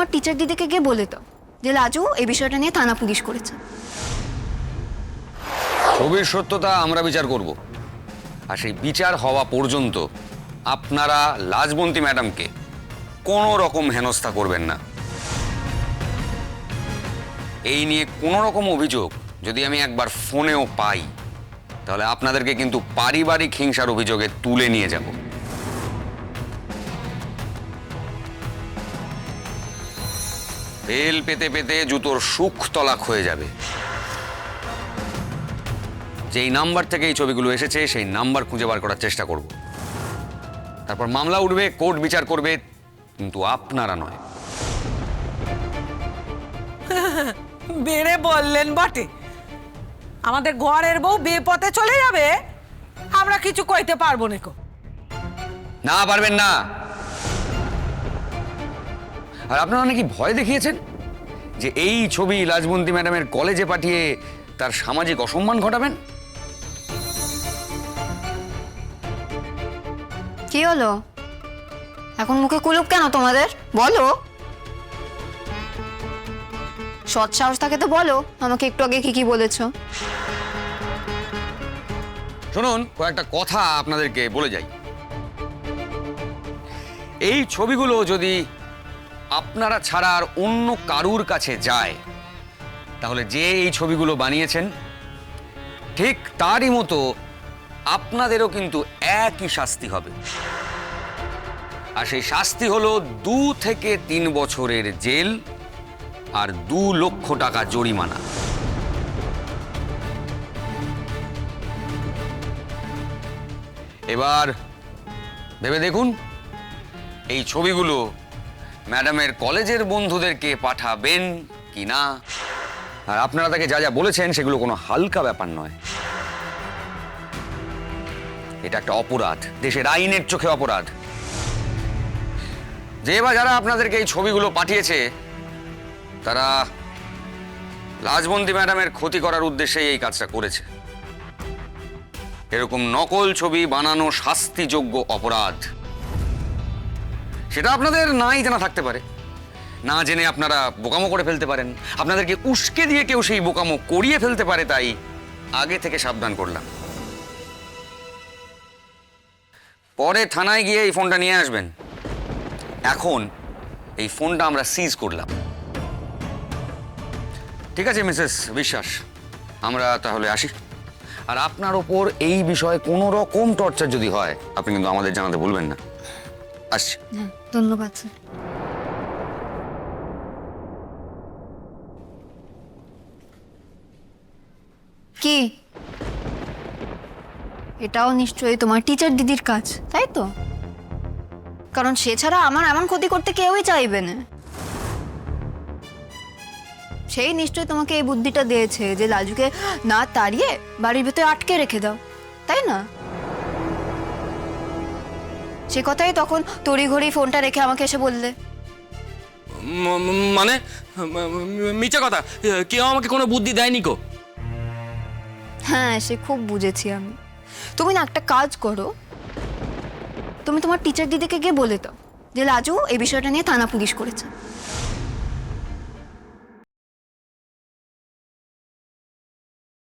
তোমার টিচার দিদিকে গিয়ে বলে দাও যে লাজু এই বিষয়টা নিয়ে থানা পুলিশ করেছে। ছবির সত্যতা আমরা বিচার করব, আর সেই বিচার হওয়া পর্যন্ত আপনারা লাজবন্তী ম্যাডামকে কোনো রকম হেনস্থা করবেন না। এই নিয়ে কোনো রকম অভিযোগ যদি আমি একবার ফোনেও পাই, তাহলে আপনাদেরকে কিন্তু পারিবারিক হিংসার অভিযোগে তুলে নিয়ে যাব। বেল পেতে পেতে জুতোর সুখ তলাক হয়ে যাবে। যেই নাম্বার থেকে এই ছবিগুলো এসেছে সেই নাম্বার খুঁজে বার করার চেষ্টা করব। তারপর মামলা উঠবে, কোর্ট বিচার করবে, কিন্তু আপনারা নয়। বেড়ে বললেন বটে, আমাদের ঘরের বউ বেপথে চলে যাবে, আমরা কিছু কইতে পারবো না। না পারবেন না। আর আপনারা নাকি ভয় দেখিয়েছেন যে এই ছবি লাজবন্তী ম্যাডামের কলেজে পাঠিয়ে তার সামাজিক অসম্মান ঘটাবেন। কি হলো এখন মুখে কুলুপ কেন তোমাদের? বলো, সৎ সাহস থাকে তো বলো আমাকে একটু আগে কি কি বলেছো। শুনুন, কয়েকটা কথা আপনাদেরকে বলে যাই। এই ছবিগুলো যদি আপনারা ছাড়া আর অন্য কারুর কাছে যায়, তাহলে যে এই ছবিগুলো বানিয়েছেন ঠিক তারই মতো আপনাদেরও কিন্তু একই শাস্তি হবে। আর সেই শাস্তি হলো 2 থেকে 3 বছরের জেল আর 2 লক্ষ টাকা জরিমানা। এবার ভেবে দেখুন, এই ছবিগুলো ম্যাডামের কলেজের বন্ধুদেরকে পাঠাবেন কি না। আর আপনারা তাকে যা যা বলেছেন সেগুলো কোনো হালকা ব্যাপার নয়। এটা একটা অপরাধ, দেশের আইনের চোখে অপরাধ। যে বা যারা আপনাদেরকে এই ছবিগুলো পাঠিয়েছে তারা লাজবন্তী ম্যাডামের ক্ষতি করার উদ্দেশ্যে এই কাজটা করেছে। এরকম নকল ছবি বানানো শাস্তিযোগ্য অপরাধ। সেটা আপনাদের নাই জানা থাকতে পারে, না জেনে আপনারা বোকামো করে ফেলতে পারেন, আপনাদেরকে উস্কে দিয়ে কেউ সেই বোকামো করিয়ে ফেলতে পারে, তাই আগে থেকে সাবধান করলাম। পরে থানায় গিয়ে এই ফোনটা নিয়ে আসবেন। এখন এই ফোনটা আমরা সিজ করলাম। ঠিক আছে মিসেস বিশ্বাস, আমরা তাহলে আসি। আর আপনার ওপর এই বিষয়ে কোনো রকম টর্চার যদি হয় আপনি কিন্তু আমাদের জানাতে ভুলবেন না। আসছি। হ্যাঁ, ধন্যবাদ স্যার। কি এটাও নিশ্চয়ই তোমার টিচার দিদির কাজ, তাই তো? কারণ সে ছাড়া আমার এমন ক্ষতি করতে কেউই চাইবে না। সেই নিশ্চয়ই তোমাকে এই বুদ্ধিটা দিয়েছে যে লাজুকে না তাড়িয়ে বাড়ির ভেতরে আটকে রেখে দাও, তাই না? সে কথাই তখন তড়িঘড়ি ফোনটা রেখে আমাকে এসে বললে। মানে মিথ্যা কথা, কেউ আমাকে কোনো বুদ্ধি দেয়নি কো। হ্যাঁ, সে খুব বুঝেছি আমি। তুমি না একটা কাজ করো, তুমি তোমার টিচার দিদিকে গিয়ে বলে দাও যে লাজু এই বিষয়টা নিয়ে থানা পুলিশ করেছে।